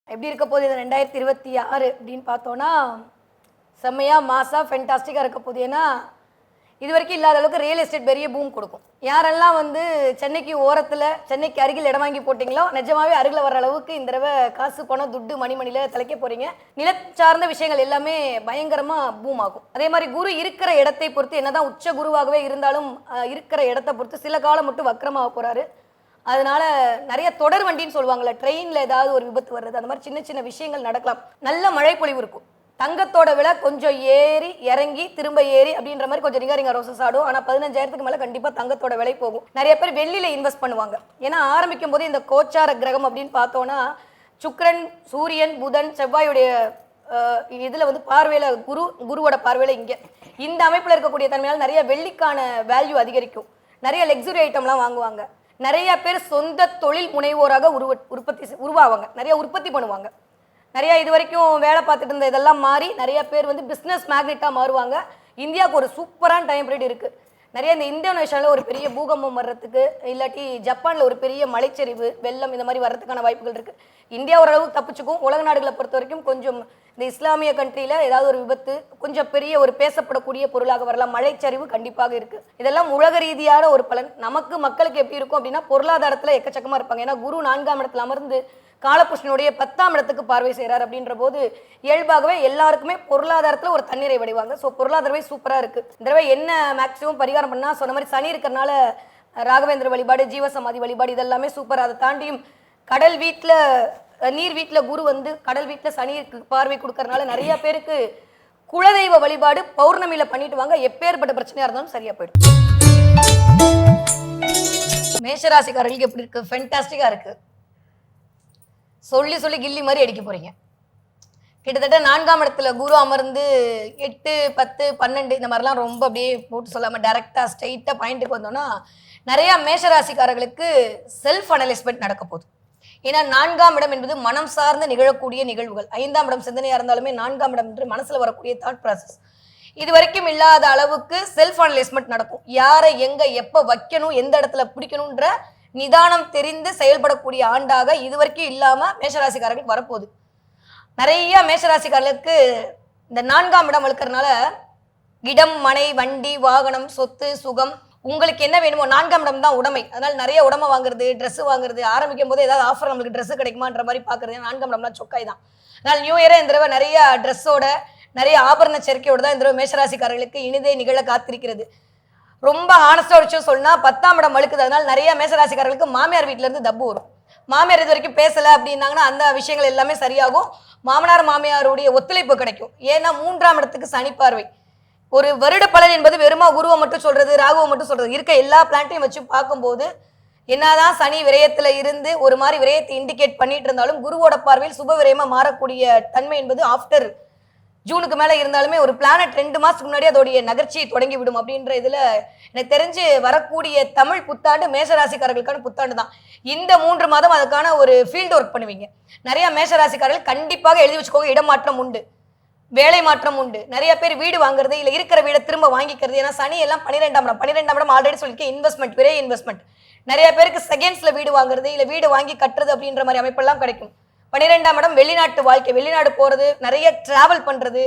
எப்படி இருக்க போகுது இது 2026 அப்படின்னு பார்த்தோன்னா செம்மையாக மாசாக ஃபென்டாஸ்டிக்காக இருக்க போகுது. ஏன்னா இது வரைக்கும் இல்லாத அளவுக்கு ரியல் எஸ்டேட் பெரிய பூம் கொடுக்கும். யாரெல்லாம் வந்து சென்னைக்கு ஓரத்தில் சென்னைக்கு அருகில் இடம் வாங்கி போட்டிங்களோ நிஜமாவே அருகில் வர அளவுக்கு இந்த தடவை காசு பணம் துட்டு மணிமணியில் தலைக்க போகிறீங்க. நிலச்சார்ந்த விஷயங்கள் எல்லாமே பயங்கரமாக பூம் ஆகும். அதே மாதிரி குரு இருக்கிற இடத்தை பொறுத்து என்னதான் உச்ச குருவாகவே இருந்தாலும் இருக்கிற இடத்தை பொறுத்து சில காலம் மட்டும் வக்கரமாக போகிறாரு. அதனால நிறைய தொடர் வண்டின்னு சொல்லுவாங்கள்ல, ட்ரெயினில் ஏதாவது ஒரு விபத்து வர்றது, அந்த மாதிரி சின்ன சின்ன விஷயங்கள் நடக்கலாம். நல்ல மழை பொழிவு இருக்கும். தங்கத்தோட விலை கொஞ்சம் ஏறி இறங்கி திரும்ப ஏறி அப்படின்ற மாதிரி கொஞ்சம் ரிங்க ரோசஸ் ஆடும். ஆனால் 15,000க்கு மேலே கண்டிப்பாக தங்கத்தோட விலை போகும். நிறைய பேர் வெள்ளியில் இன்வெஸ்ட் பண்ணுவாங்க. ஏன்னா ஆரம்பிக்கும் போது இந்த கோச்சார கிரகம் அப்படின்னு பார்த்தோன்னா சுக்கிரன், சூரியன், புதன், செவ்வாயுடைய இதில் வந்து பார்வையில் குருவோட பார்வையில் இங்கே இந்த அமைப்பில் இருக்கக்கூடிய தன்மையால் நிறைய வெள்ளிக்கான வேல்யூ அதிகரிக்கும். நிறைய லக்ஸுரி ஐட்டம்லாம் வாங்குவாங்க. நிறைய பேர் சொந்த தொழில் முனைவோராக உருவாவாங்க. நிறைய உற்பத்தி பண்ணுவாங்க. நிறைய இது வரைக்கும் வேலை பார்த்துட்டு இருந்த இதெல்லாம் மாறி நிறைய பேர் வந்து பிஸ்னஸ் மேக்னெட்டாக மாறுவாங்க. இந்தியாவுக்கு ஒரு சூப்பரான டைம் பீரியட் இருக்குது. நிறைய இந்த இந்தோனேஷியாவில் ஒரு பெரிய பூகம்பம் வர்றதுக்கு, இல்லாட்டி ஜப்பானில் ஒரு பெரிய மலைச்சரிவு, வெள்ளம் இந்த மாதிரி வர்றதுக்கான வாய்ப்புகள் இருக்குது. இந்தியா ஓரளவுக்கு தப்பிச்சுக்கும். உலக நாடுகளை பொறுத்த வரைக்கும் கொஞ்சம் இந்த இஸ்லாமிய கண்ட்ரியில் ஏதாவது ஒரு விபத்து கொஞ்சம் பெரிய ஒரு பேசப்படக்கூடிய பொருளாக வரலாம். மழைச்சரிவு கண்டிப்பாக இருக்குது. இதெல்லாம் உலக ரீதியான ஒரு பலன். நமக்கு மக்களுக்கு எப்படி இருக்கும் அப்படின்னா பொருளாதாரத்தில் எக்கச்சக்கமாக இருப்பாங்க. ஏன்னா குரு 4ஆம் இடத்துல அமர்ந்து காலபுருஷனுடைய 10ஆம் இடத்துக்கு பார்வை செய்கிறார். அப்படின்ற போது இயல்பாகவே எல்லாருக்குமே பொருளாதாரத்தில் ஒரு தண்ணீரை வடிவாங்க. ஸோ பொருளாதாரமே சூப்பராக இருக்குது. இந்த தடவை என்ன மேக்ஸிமம் பரிகாரம் பண்ணால் சொன்ன மாதிரி சனி இருக்கிறனால ராகவேந்திர வழிபாடு, ஜீவசமாதி வழிபாடு இதெல்லாமே சூப்பர். அதை தாண்டியும் கடல் வீட்டில் நீர் வீட்டில் குரு வந்து கடல் வீட்டில் சனிக்கு பார்வை கொடுக்கறனால நிறைய பேருக்கு குலதெய்வ வழிபாடு பௌர்ணமியில் பண்ணிட்டு வாங்க. எப்பேற்பட்ட பிரச்சனையாக இருந்தாலும் சரியா போயிடும். மேஷராசிக்காரர்களுக்கு எப்படி இருக்கு? ஃபென்டாஸ்டிக்காக இருக்கு. சொல்லி சொல்லி கில்லி மாதிரி அடிக்க போறீங்க. கிட்டத்தட்ட 4ஆம் இடத்துல குரு அமர்ந்து 8, 10, 12 இந்த மாதிரிலாம் ரொம்ப அப்படியே போட்டு சொல்லாமல் டைரக்டாக ஸ்ட்ரெயிட்டாக பாயிண்ட்டுக்கு வந்தோம்னா நிறையா மேஷராசிக்காரர்களுக்கு செல்ஃப் அனலைஸ்மெண்ட் நடக்க போகுது. ஏன்னா 4ஆம் இடம் என்பது மனம் சார்ந்து நிகழக்கூடிய நிகழ்வுகள். 5ஆம் இடம் சிந்தனையாக இருந்தாலுமே 4ஆம் இடம் என்று மனசில் வரக்கூடிய தாட் ப்ராசஸ் இது வரைக்கும் இல்லாத அளவுக்கு செல்ஃப் அனலைஸ்மெண்ட் நடக்கும். யாரை எங்கே எப்போ வைக்கணும், எந்த இடத்துல பிடிக்கணுன்ற நிதானம் தெரிந்து செயல்படக்கூடிய ஆண்டாக இது வரைக்கும் இல்லாமல் மேஷராசிக்காரர்களுக்கு வரப்போகுது. நிறைய மேஷராசிக்காரர்களுக்கு இந்த 4ஆம் இடம் வளர்க்கறதுனால இடம், மனை, வண்டி, வாகனம், சொத்து, சுகம் உங்களுக்கு என்ன வேணுமோ 4ஆம் இடம் தான் உடைமை. அதனால நிறைய உடமை வாங்குறது, ட்ரெஸ் வாங்குறது, ஆரம்பிக்கும் போது ஏதாவது ஆஃபர் நம்மளுக்கு ட்ரெஸ் கிடைக்குமான்ற மாதிரி பார்க்குறது. 4ஆம் இடம்லாம் சொக்காய் தான். அதனால் நியூ இயரே இந்த தடவை நிறைய ட்ரெஸ்ஸோட நிறைய ஆபரண சேர்க்கையோடு தான் இந்த தடவை மேஷராசிக்காரர்களுக்கு இனிதே நிகழ காத்திருக்கிறது. ரொம்ப ஆனஸ்டாக ஒரு விஷயம் சொன்னா 10ஆம் இடம் வழுக்குது. அதனால நிறைய மேஷராசிக்காரர்களுக்கு மாமியார் வீட்டில இருந்து தப்பு வரும். மாமியார் இது வரைக்கும் பேசலை அப்படின்னாங்கன்னா அந்த விஷயங்கள் எல்லாமே சரியாகும். மாமனார் மாமியாருடைய ஒத்துழைப்பு கிடைக்கும். ஏன்னா 3ஆம் இடத்துக்கு சனி பார்வை. ஒரு வருட பலன் என்பது வெறுமா குருவை மட்டும் சொல்றது, ராகுவை மட்டும் சொல்றது, இருக்க எல்லா பிளான்ட்டையும் வச்சு பார்க்கும்போது என்னதான் சனி விரயத்துல இருந்து ஒரு மாதிரி விரயத்தை இண்டிகேட் பண்ணிட்டு இருந்தாலும் குருவோட பார்வையில் சுப விரயமா மாறக்கூடிய தன்மை என்பது ஆஃப்டர் ஜூனுக்கு மேலே இருந்தாலுமே ஒரு பிளானட் 2 மாதத்துக்கு முன்னாடி அதோடைய நகர்ச்சியை தொடங்கி விடும். அப்படின்ற இதில் எனக்கு தெரிஞ்சு வரக்கூடிய தமிழ் புத்தாண்டு மேஷராசிக்காரர்களுக்கான புத்தாண்டு தான். இந்த 3 மாதம் அதுக்கான ஒரு ஃபீல்டு ஒர்க் பண்ணுவீங்க. நிறைய மேஷராசிக்காரர்கள் கண்டிப்பாக எழுதி வச்சுக்கோங்க. இடமாற்றம் உண்டு, வேலை மாற்றம் உண்டு. நிறைய பேர் வீடு வாங்குறது, இல்லை இருக்கிற வீடை திரும்ப வாங்கிக்கிறது. ஏன்னா சனி எல்லாம் 12ஆம் இடம் ஆல்ரெடி சொல்லியிருக்கேன். இன்வெஸ்ட்மெண்ட், விரை இன்வெஸ்ட்மெண்ட். நிறைய பேருக்கு செகண்ட்ஸில் வீடு வாங்குறது, இல்லை வீடு வாங்கி கட்டுறது அப்படின்ற மாதிரி அமைப்பெல்லாம் கிடைக்கும். 12ஆம் இடம் வெளிநாட்டு வாழ்க்கை, வெளிநாடு போகிறது, நிறைய டிராவல் பண்ணுறது,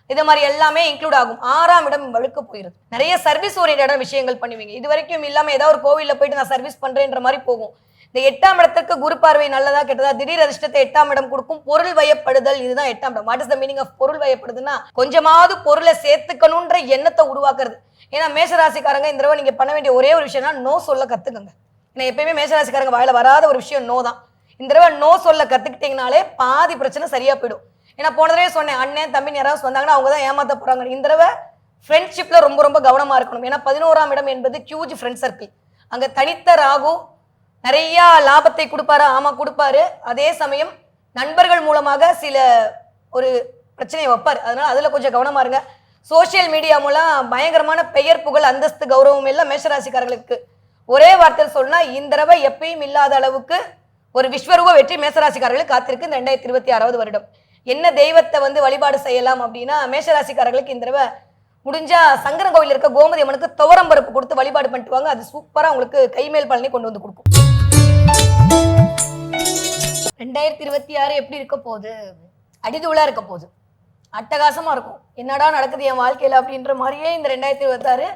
இது மாதிரி எல்லாமே இன்க்ளூட் ஆகும். 6ஆம் இடம் வழுக்க போயிருது. நிறைய சர்வீஸ் ஓரியன்டான விஷயங்கள் பண்ணுவீங்க. இது வரைக்கும் இல்லாமல் ஏதாவது ஒரு கோவிலில் போயிட்டு நான் சர்வீஸ் பண்ணுறேன்ற மாதிரி போகும். இந்த 8ஆம் இடத்துக்கு குரு பார்வை நல்லதா கெட்டதா? திடீர் அதிர்ஷ்டத்தை 8ஆம் இடம் கொடுக்கும். பொருள் வயப்படுதல், இதுதான் 8ஆம் இடம். What is the meaning of பொருள் வயப்படுதுன்னா கொஞ்சமாவது பொருளை சேர்த்துக்கணுன்ற எண்ணத்தை உருவாக்குறது. ஏன்னா மேஷராசிக்காரங்க இந்த தடவை நீங்கள் பண்ண வேண்டிய ஒரே ஒரு விஷயம்னா நோ சொல்ல கற்றுக்குங்க. ஏன்னா எப்பயுமே மேஷராசிக்காரங்க வாயில வராத ஒரு விஷயம் நோ தான். இந்த தடவை நோ சொல்ல கற்றுக்கிட்டீங்கனாலே பாதி பிரச்சனை சரியாக போயிடும். ஏன்னா போன தடவை சொன்னேன், அண்ணன் தம்பி யாராவது வந்தாங்கன்னா அவங்க தான் ஏமாற்ற போகிறாங்க. இந்த தடவை ஃப்ரெண்ட்ஷிப்பில் ரொம்ப ரொம்ப கவனமாக இருக்கணும். ஏன்னா 11ஆம் இடம் என்பது ஹியூஜ் ஃப்ரெண்ட் சர்க்கிள். அங்கே தனித்த ராகு நிறையா லாபத்தை கொடுப்பாரு. ஆமாம் கொடுப்பாரு. அதே சமயம் நண்பர்கள் மூலமாக சில ஒரு பிரச்சனையை வைப்பார். அதனால் அதில் கொஞ்சம் கவனமாக இருங்க. சோசியல் மீடியா மூலம் பயங்கரமான பெயர், புகழ், அந்தஸ்து, கௌரவம் எல்லாம் மேஷராசிக்காரர்களுக்கு ஒரே வார்த்தையில் சொன்னால் இந்த தடவை எப்பயும் இல்லாத அளவுக்கு ஒரு விஸ்வரூப வெற்றி மேஷராசிக்காரர்களுக்கு காத்திருக்கு இந்த 2026வது வருடம். என்ன தெய்வத்தை வந்து வழிபாடு செய்யலாம் அப்படின்னா மேஷராசிக்காரர்களுக்கு இந்த தடவை முடிஞ்சா சங்கரன் கோவில் இருக்க கோமதி அம்மனுக்கு துவரம் பருப்பு கொடுத்து வழிபாடு பண்ணிட்டு வாங்க. அது சூப்பராக உங்களுக்கு கைமேல் பலனை கொண்டு வந்து கொடுக்கும். 2026 எப்படி இருக்க போகுது? அடிதுளா இருக்க போகுது. அட்டகாசமா இருக்கும். என்னடா நடக்குது என் வாழ்க்கையில அப்படின்ற மாதிரியே இந்த 2026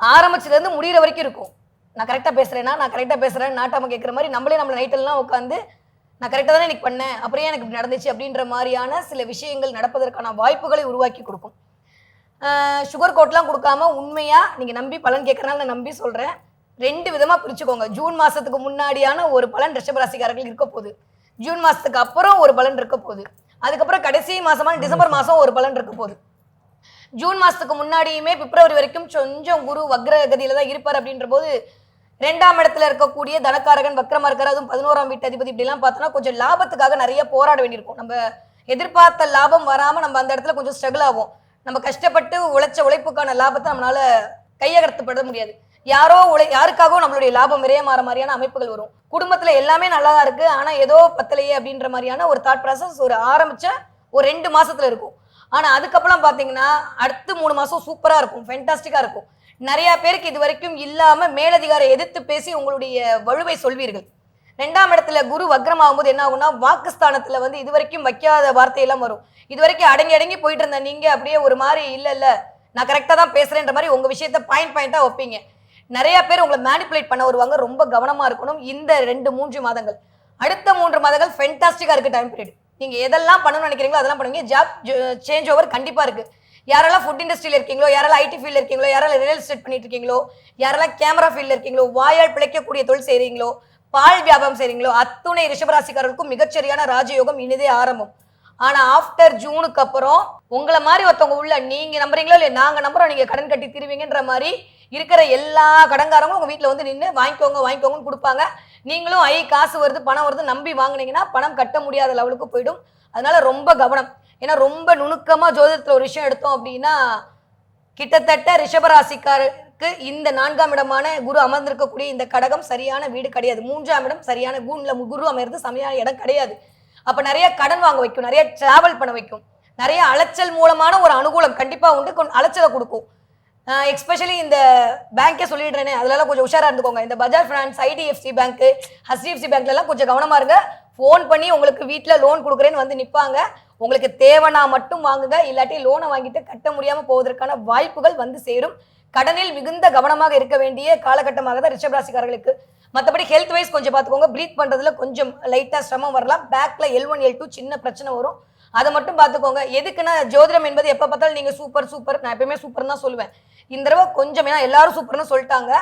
ஆரம்பிச்சதுலேருந்து முடிகிற வரைக்கும் இருக்கும். நான் கரெக்டாக பேசுகிறேன்னா, நான் கரெக்டாக பேசுகிறேன் நாட்டாம கேட்குற மாதிரி நம்மளே நம்மளை நைட்டெல்லாம் உட்காந்து நான் கரெக்டாக தானே இன்னைக்கு பண்ணேன், அப்புறம் எனக்கு இப்படி நடந்துச்சு அப்படின்ற மாதிரியான சில விஷயங்கள் நடப்பதற்கான வாய்ப்புகளை உருவாக்கி கொடுக்கும். சுகர் கோட்லாம் கொடுக்காம உண்மையாக நீங்கள் நம்பி பலன் கேட்குறனால நான் நம்பி சொல்கிறேன். 2 விதமாக பிரிச்சுக்கோங்க. ஜூன் மாதத்துக்கு முன்னாடியான ஒரு பலன் ரிஷபராசிக்காரர்கள் இருக்க போகுது. ஜூன் மாதத்துக்கு அப்புறம் ஒரு பலன் இருக்க போகுது. அதுக்கப்புறம் கடைசி மாதமான டிசம்பர் மாதம் ஒரு பலன் இருக்க போகுது. ஜூன் மாதத்துக்கு முன்னாடியுமே பிப்ரவரி வரைக்கும் கொஞ்சம் குரு வக்ரகதியில் தான் இருப்பார். அப்படின்ற போது 2ஆம் இடத்துல இருக்கக்கூடிய தனக்காரகன் வக்ரமா இருக்காரு. அதுவும் 11ஆம் வீட்டு அதிபதி இப்படிலாம் பார்த்தோன்னா கொஞ்சம் லாபத்துக்காக நிறைய போராட வேண்டியிருக்கும். நம்ம எதிர்பார்த்த லாபம் வராமல் நம்ம அந்த இடத்துல கொஞ்சம் ஸ்ட்ரகிள் ஆகும். நம்ம கஷ்டப்பட்டு உழைச்ச உழைப்புக்கான லாபத்தை நம்மளால கையகர்த்தப்பட முடியாது. யாருக்காகவும் நம்மளுடைய லாபம் விரயமாற மாதிரியான அமைப்புகள் வரும். குடும்பத்துல எல்லாமே நல்லா தான் இருக்கு, ஆனா ஏதோ பத்தலையே அப்படின்ற மாதிரியான ஒரு தாட் ப்ராசஸ் ஒரு ஆரம்பிச்ச ஒரு 2 மாசத்துல இருக்கும். ஆனா அதுக்கப்புறம் பாத்தீங்கன்னா அடுத்து 3 மாசம் சூப்பரா இருக்கும், ஃபென்டாஸ்டிக்கா இருக்கும். நிறைய பேருக்கு இது வரைக்கும் இல்லாம மேலதிகாரை எதிர்த்து பேசி உங்களுடைய வலுவை சொல்வீர்கள். 2ஆம் இடத்துல குரு வக்ரமாகும்போது என்ன ஆகும்னா வாக்குஸ்தானத்துல வந்து இது வரைக்கும் வைக்காத வார்த்தையெல்லாம் வரும். இது வரைக்கும் அடங்கி போயிட்டு இருந்த நீங்க அப்படியே ஒரு மாதிரி இல்ல நான் கரெக்டா தான் பேசுறேன்ற மாதிரி உங்க விஷயத்த பாயிண்டா வைப்பீங்க. நிறைய பேர் உங்களை மேனிப்புலேட் பண்ண வருவாங்க. ரொம்ப கவனமா இருக்கணும் இந்த 2-3 மாதங்கள். அடுத்த 3 மாதங்கள் ஃபென்டாஸ்டிக்கா இருக்கு டைம் பீரியட். நீங்க எதெல்லாம் பண்ணணும்னு நினைக்கிறீங்களோ அதெல்லாம் பண்ணுவீங்க. ஜாப் சேஞ்ச் ஓவர் கண்டிப்பா இருக்கு. யாரெல்லாம் ஃபுட் இண்டஸ்ட்ரியில் இருக்கீங்களோ, யாரெல்லாம் ஐடி ஃபீல்டில் இருக்கீங்களோ, யாரெல்லாம் ரியல் எஸ்டேட் பண்ணிட்டு இருக்கீங்களோ, யாரெல்லாம் கேமரா ஃபீல்டில் இருக்கீங்களோ, வாயால் பிழைக்கக்கூடிய தொழில் செய்கிறீங்களோ, பால் வியாபாரம் செய்கிறீங்களோ, அத்துணை ரிஷபராசிக்காரர்களுக்கும் மிகச்சரியான ராஜயோகம் இனிதே ஆரம்பம். ஆனால் ஆஃப்டர் ஜூனுக்கு அப்புறம் உங்களை மாதிரி ஒருத்தவங்க உள்ள நீங்கள் நம்புறீங்களோ இல்லை நாங்கள் நம்புறோம் நீங்கள் கடன் கட்டி தருவீங்கன்ற மாதிரி இருக்கிற எல்லா கடன்காரங்களும் உங்கள் வீட்டில் வந்து நின்று வாங்கிக்கோங்கன்னு கொடுப்பாங்க. நீங்களும் காசு வருது பணம் வருது நம்பி வாங்கினீங்கன்னா பணம் கட்ட முடியாத லெவலுக்கு போயிடும். அதனால ரொம்ப கவனம். ஏன்னா ரொம்ப நுணுக்கமாக ஜோதிடத்தில் ஒரு விஷயம் எடுத்தோம் அப்படின்னா கிட்டத்தட்ட ரிஷபராசிக்காருக்கு இந்த 4ஆம் இடமான குரு அமர்ந்திருக்கக்கூடிய இந்த கடகம் சரியான வீடு கிடையாது. 3ஆம் இடம் சரியான குரு அமர்ந்து சரியான இடம் கிடையாது. அப்போ நிறைய கடன் வாங்க வைக்கும், நிறைய டிராவல் பண்ண வைக்கும், நிறைய அலைச்சல் மூலமான ஒரு அனுகூலம் கண்டிப்பாக உண்டு, அலைச்சலை கொடுக்கும். எஸ்பெஷலி இந்த பேங்கே சொல்லிடுறேனே அதெல்லாம் கொஞ்சம் உஷாராக இருந்துக்கோங்க. இந்த பஜாஜ் ஃபினான்ஸ், ஐடிஎஃப்சி பேங்க்கு, ஹெச்டிஎஃப்சி பேங்க்லாம் கொஞ்சம் கவனமாக இருங்க. ஃபோன் பண்ணி உங்களுக்கு வீட்டில் லோன் கொடுக்குறேன்னு வந்து நிற்பாங்க. உங்களுக்கு தேவைன்னா மட்டும் வாங்குங்க, இல்லாட்டி லோனை வாங்கிட்டு கட்ட முடியாமல் போவதற்கான வாய்ப்புகள் வந்து சேரும். கடனில் மிகுந்த கவனமாக இருக்க வேண்டிய காலகட்டமாக தான் ரிஷபராசிக்காரர்களுக்கு. மற்றபடி ஹெல்த் வைஸ் கொஞ்சம் பார்த்துக்கோங்க. ப்ரீத் பண்ணுறதுல கொஞ்சம் லைட்டாக சிரமம் வரலாம். பேக்கில் L1 L2 சின்ன பிரச்சனை வரும், அதை மட்டும் பார்த்துக்கோங்க. எதுக்குன்னா ஜோதிடம் என்பது எப்போ பார்த்தாலும் நீங்கள் சூப்பர் நான் எப்பயுமே சூப்பர் தான் சொல்லுவேன். இந்த தடவை கொஞ்சம் ஏன்னா எல்லாரும் சூப்பர்னு சொல்லிட்டாங்க,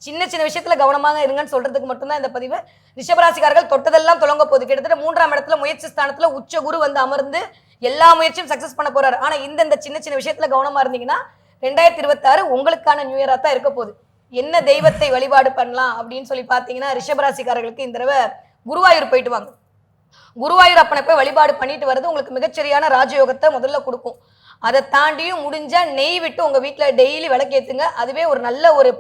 சின்ன விஷயத்துல கவனமாக இருங்கன்னு சொல்றதுக்கு மட்டும்தான் இந்த பதிவு. ரிஷபராசிக்காரர்கள் தொட்டதெல்லாம் தொடங்க போகுது. கிட்டத்தட்ட 3ஆம் இடத்துல முயற்சி ஸ்தானத்துல உச்ச குரு வந்து அமர்ந்து எல்லா முயற்சியும் சக்சஸ் பண்ண போறாரு. ஆனா இந்த சின்ன விஷயத்துல கவனமா இருந்தீங்கன்னா 2026 உங்களுக்கான நியூ இயரா தான் இருக்க போகுது. என்ன தெய்வத்தை வழிபாடு பண்ணலாம் அப்படின்னு சொல்லி பார்த்தீங்கன்னா ரிஷபராசிக்காரர்களுக்கு இந்த தடவை குருவாயூர் போயிட்டு வாங்க. குருவாயூர் அப்பனை போய் வழிபாடு பண்ணிட்டு வர்றது உங்களுக்கு மிகச்சரியான ராஜயோகத்தை முதல்ல கொடுக்கும். அதை தாண்டியும் முடிஞ்சா நெய் விட்டு உங்க வீட்டில் டெய்லி விளக்கேத்துங்க. அதுவே ஒரு நல்ல ஒரு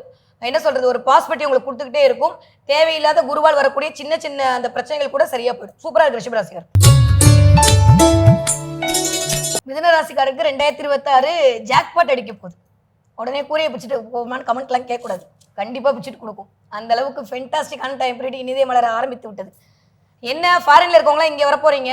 என்ன சொல்றது ஒரு பாசிபிலிட்டி உங்களுக்கு கொடுத்துக்கிட்டே இருக்கும். தேவையில்லாத குருவால் வரக்கூடிய சின்ன அந்த பிரச்சனைகள் கூட சரியா போயிடும். சூப்பரா இருக்கு ரிஷபராசிக்காரர். மிதுனராசிக்காரருக்கு 2026 ஜாக்பாட் அடிக்க போகுது. உடனே கூரையை பிடிச்சிட்டு போமான்னு கமெண்ட்லாம் கேட்கக்கூடாது. கண்டிப்பா பிடிச்சிட்டு கொடுக்கும். அந்த அளவுக்கு ஃபென்டாஸ்டிக்கான டைம் பீரியட் இனிதே மலர ஆரம்பித்து விட்டது. என்ன ஃபாரின்ல இருக்கவங்களாம் இங்கே வர போறீங்க,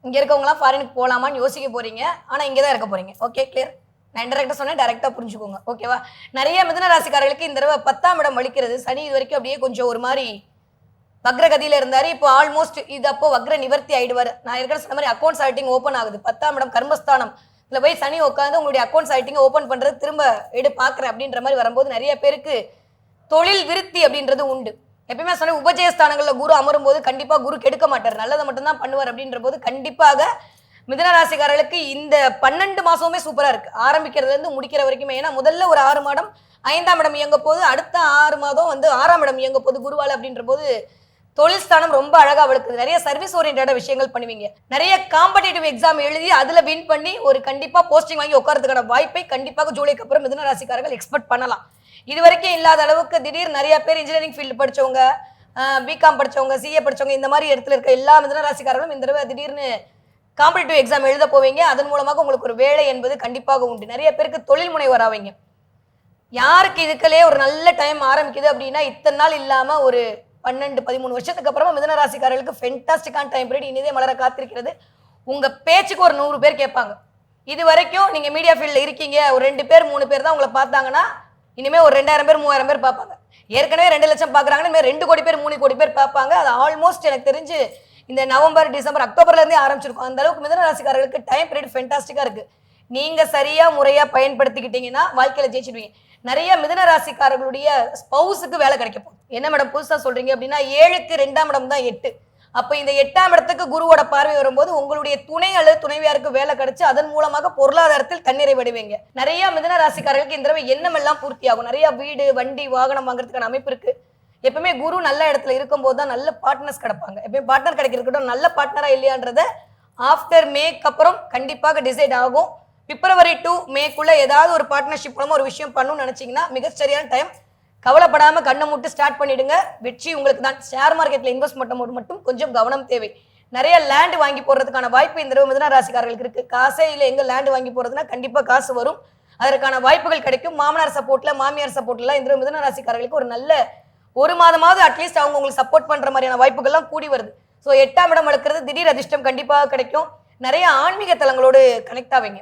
இங்கே இருக்கவங்களாம் ஃபாரினுக்கு போகலாமான்னு யோசிக்க போறீங்க. ஆனால் இங்கே தான் இருக்க போறீங்க. Okay clear. நான் இன்டெரக்டாக சொன்னேன், டேரெக்டாக புரிஞ்சுக்கோங்க. ஓகேவா? நிறைய மிதுன ராசிக்காரர்களுக்கு இந்த தடவை 10ஆம் இடம் வலிக்கிறது. சனி இது வரைக்கும் அப்படியே கொஞ்சம் ஒரு மாதிரி வக்ரகதியில் இருந்தார். இப்போ ஆல்மோஸ்ட் இது அப்போ வக்ர நிவர்த்தி ஆயிடுவார். நான் ஏற்கனவே சொன்ன மாதிரி அக்கௌண்ட்ஸ் ஆடிட்டிங் ஓப்பன் ஆகுது. 10ஆம் இடம் கர்மஸ்தானம் இதில் போய் சனி உட்காந்து உங்களுடைய அக்கௌண்ட்ஸ் ஆடிட்டிங் ஓப்பன் பண்ணுறது திரும்ப பார்க்குறேன் அப்படின்ற மாதிரி வரும்போது நிறைய பேருக்கு தொழில் விருத்தி அப்படின்றது உண்டு. எப்பயுமே சொன்ன உபஜயஸ்தானங்களில் குரு அமரும் போது கண்டிப்பாக குரு கெடுக்க மாட்டார், நல்லதை மட்டும்தான் பண்ணுவார். அப்படின்ற போது கண்டிப்பாக மிதுன ராசிக்காரர்களுக்கு இந்த 12 மாசமுமே சூப்பரா இருக்கு. ஆரம்பிக்கிறதுல இருந்து முடிக்கிற வரைக்குமே. ஏன்னா முதல்ல ஒரு 6 மாதம் 5ஆம் இடம் இயங்க போது, அடுத்த 6 மாதம் வந்து 6ஆம் இடம் இயங்க போது குருவால. அப்படின்ற போது தொழில் ஸ்தானம் ரொம்ப அழகா வளர்க்குது. நிறைய சர்வீஸ் ஓரியன்டான விஷயங்கள் பண்ணுவீங்க. நிறைய காம்படிட்டிவ் எக்ஸாம் எழுதி அதுல வின் பண்ணி ஒரு கண்டிப்பா போஸ்டிங் வாங்கி உட்காரதுக்கான வாய்ப்பை கண்டிப்பாக ஜூலைக்கு அப்புறம் மிதுன ராசிக்காரர்கள் எக்ஸ்பெக்ட் பண்ணலாம். இது வரைக்கும் இல்லாத அளவுக்கு திடீர் நிறைய பேர் இன்ஜினியரிங் ஃபீல்டு படிச்சவங்க, பிகாம் படிச்சவங்க, சிஏ படிச்சவங்க, இந்த மாதிரி இடத்துல இருக்க எல்லா மிதுன ராசிக்காரர்களும் இந்த தடவை திடீர்னு காம்படிட்டிவ் எக்ஸாம் எழுத போவீங்க. அதன் மூலமாக உங்களுக்கு ஒரு வேலை என்பது கண்டிப்பாக உண்டு. நிறைய பேருக்கு தொழில் முனைவர் ஆவீங்க. யாருக்கு இதுக்கலே ஒரு நல்ல டைம் ஆரம்பிக்குது அப்படின்னா இத்தனை நாள் இல்லாம ஒரு 12 13 வருஷத்துக்கு அப்புறமா மிதுன ராசிக்காரர்களுக்கு ஃபென்டாஸ்டிக்கான டைம் பீரியட் இனிதே மலர காத்திருக்கிறது. உங்க பேச்சுக்கு ஒரு 100 பேர் கேட்பாங்க. இது வரைக்கும் நீங்க மீடியா ஃபீல்ட்ல இருக்கீங்க, ஒரு 2 பேர் 3 பேர் தான் உங்களை பார்த்தாங்கன்னா இனிமே ஒரு 2000 பேர் 3000 பேர் பார்ப்பாங்க. ஏற்கனவே 2 லட்சம் பார்க்குறாங்கன்னா இனிமேல் 2 கோடி பேர் 3 கோடி பேர் பார்ப்பாங்க. அது ஆல்மோஸ்ட் எனக்கு தெரிஞ்சு இந்த நவம்பர் டிசம்பர் அக்டோபர்ல இருந்தே ஆரம்பிச்சிருக்கும். அந்த அளவுக்கு மிதுன ராசிக்காரர்களுக்கு டைம் பீரியட் ஃபென்டாஸ்டிக்கா இருக்கு. நீங்க சரியா முறையா பயன்படுத்திக்கிட்டீங்கன்னா வாழ்க்கையில ஜெயிச்சிடுவீங்க. நிறைய மிதுன ராசிக்காரர்களுடைய ஸ்பௌஸுக்கு வேலை கிடைக்க போகுது. என்ன மேடம் புதுசா சொல்றீங்க அப்படின்னா 7க்கு 2ஆம் இடம் தான் 8. அப்ப இந்த 8ஆம் இடத்துக்கு குருவோட பார்வை வரும்போது உங்களுடைய துணை அல்லது துணைவியாருக்கு வேலை கிடைச்சு அதன் மூலமாக பொருளாதாரத்தில் தன்னிறைவடைவீங்க. நிறைய மிதுன ராசிக்காரர்களுக்கு இந்த தடவை எண்ணம் எல்லாம் பூர்த்தி ஆகும். நிறைய வீடு வண்டி வாகனம் வாங்குறதுக்கான அமைப்பு இருக்கு. எப்பவுமே குரு நல்ல இடத்துல இருக்கும்போது தான் நல்ல பார்ட்னர்ஸ் கிடைப்பாங்க. எப்பயும் பார்ட்னர் கிடைக்கிறதுக்கு நல்ல பார்ட்னரா இல்லையான்றத ஆஃப்டர் மேக்கு அப்புறம் கண்டிப்பாக டிசைட் ஆகும். பிப்ரவரி டு மேக்குள்ள ஏதாவது ஒரு பார்ட்னர்ஷிப் மூலமா ஒரு விஷயம் பண்ணணும்னு நினைச்சீங்கன்னா மிகச்சரியான டைம். கவலைப்படாம கண்ணை மூட்டு ஸ்டார்ட் பண்ணிடுங்க. வெற்றி உங்களுக்கு தான். ஷேர் மார்க்கெட்ல இன்வெஸ்ட் பண்ணும்போது மட்டும் கொஞ்சம் கவனம் தேவை. நிறைய லேண்ட் வாங்கி போடுறதுக்கான வாய்ப்பு இந்த மிதுன ராசிக்காரர்களுக்கு இருக்கு. காசே இல்லை எங்க லேண்ட் வாங்கி போறதுன்னா கண்டிப்பா காசு வரும். அதற்கான வாய்ப்புகள் கிடைக்கும். மாமனார் சப்போர்ட்ல மாமியார் சப்போர்ட்ல இந்த மிதுன ராசிக்காரர்களுக்கு ஒரு நல்ல ஒரு மாதமாவது அட்லீஸ்ட் அவங்க உங்களுக்கு சப்போர்ட் பண்ற மாதிரியான வாய்ப்புகள்லாம் கூடி வருது. ஸோ 8ஆம் இடம் வளர்க்கறது திடீர் அதிர்ஷ்டம் கண்டிப்பாக கிடைக்கும். நிறைய ஆன்மீக தலங்களோடு கனெக்ட் ஆவீங்க.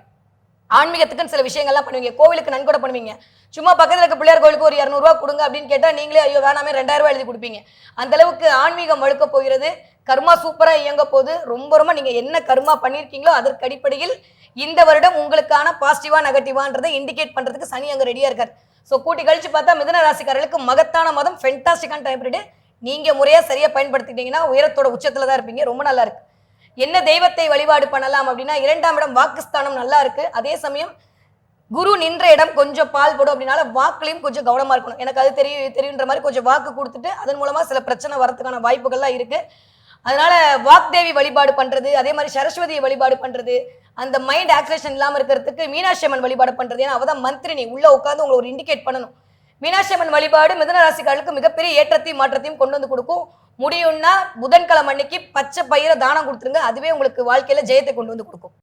ஆன்மீகத்துக்குன்னு சில விஷயங்கள்லாம் பண்ணுவீங்க. கோவிலுக்கு நன்கொடை பண்ணுவீங்க. சும்மா பக்கத்தில் இருக்க பிள்ளையார் கோவிலுக்கு ஒரு 200 ரூபா கொடுங்க அப்படின்னு கேட்டால் நீங்களே ஐயோ வேணாமே 2000 ரூபாய் எழுதி கொடுப்பீங்க. அந்த அளவுக்கு ஆன்மீகம் வழுக்க போகிறது. கர்மா சூப்பரா இயங்க போகுது. ரொம்ப நீங்க என்ன கர்மா பண்ணியிருக்கீங்களோ அதற்கு அடிப்படையில் இந்த வருடம் உங்களுக்கான பாசிட்டிவா நெகட்டிவான்றதை இண்டிகேட் பண்றதுக்கு சனி அங்க ரெடியா இருக்காரு. ஸோ கூட்டி கழிச்சு பார்த்தா மிதுன ராசிக்காரர்களுக்கு மகத்தான மாதம், ஃபென்டாஸ்டிக்கான டைம் பீரியட். நீங்க முறையா சரியா பயன்படுத்திட்டீங்கன்னா உயரத்தோட உச்சத்துல தான் இருப்பீங்க. ரொம்ப நல்லா இருக்கு. என்ன தெய்வத்தை வழிபாடு பண்ணலாம் அப்படின்னா 2ஆம் இடம் வாக்குஸ்தானம் நல்லா இருக்கு. அதே சமயம் குரு நின்ற இடம் கொஞ்சம் பால் போடும் அப்படின்னால வாக்குலையும் கொஞ்சம் கவனமா இருக்கணும். எனக்கு அது தெரியுன்ற மாதிரி கொஞ்சம் வாக்கு கொடுத்துட்டு அதன் மூலமா சில பிரச்சனை வரதுக்கான வாய்ப்புகள்லாம் இருக்கு. அதனால வாக்தேவி வழிபாடு பண்றது, அதே மாதிரி சரஸ்வதியை வழிபாடு பண்றது, அந்த மைண்ட் ஆக்சிலேஷன் இல்லாம இருக்கிறதுக்கு மீனாட்சி அம்மன் வழிபாடு பண்றது. ஏன்னா அவதான் மந்திரினி, உள்ள உட்காந்து உங்களை ஒரு இண்டிகேட் பண்ணணும். மீனாட்சி அம்மன் வழிபாடு மிதுன ராசிக்காரர்களுக்கு மிகப்பெரிய ஏற்றத்தையும் மாற்றத்தையும் கொண்டு வந்து கொடுக்கும். முடியும்னா புதன்கிழமை அன்னைக்கு பச்சை பயிரை தானம் கொடுத்துருங்க. அதுவே உங்களுக்கு வாழ்க்கையில ஜெயத்தை கொண்டு வந்து கொடுக்கும்.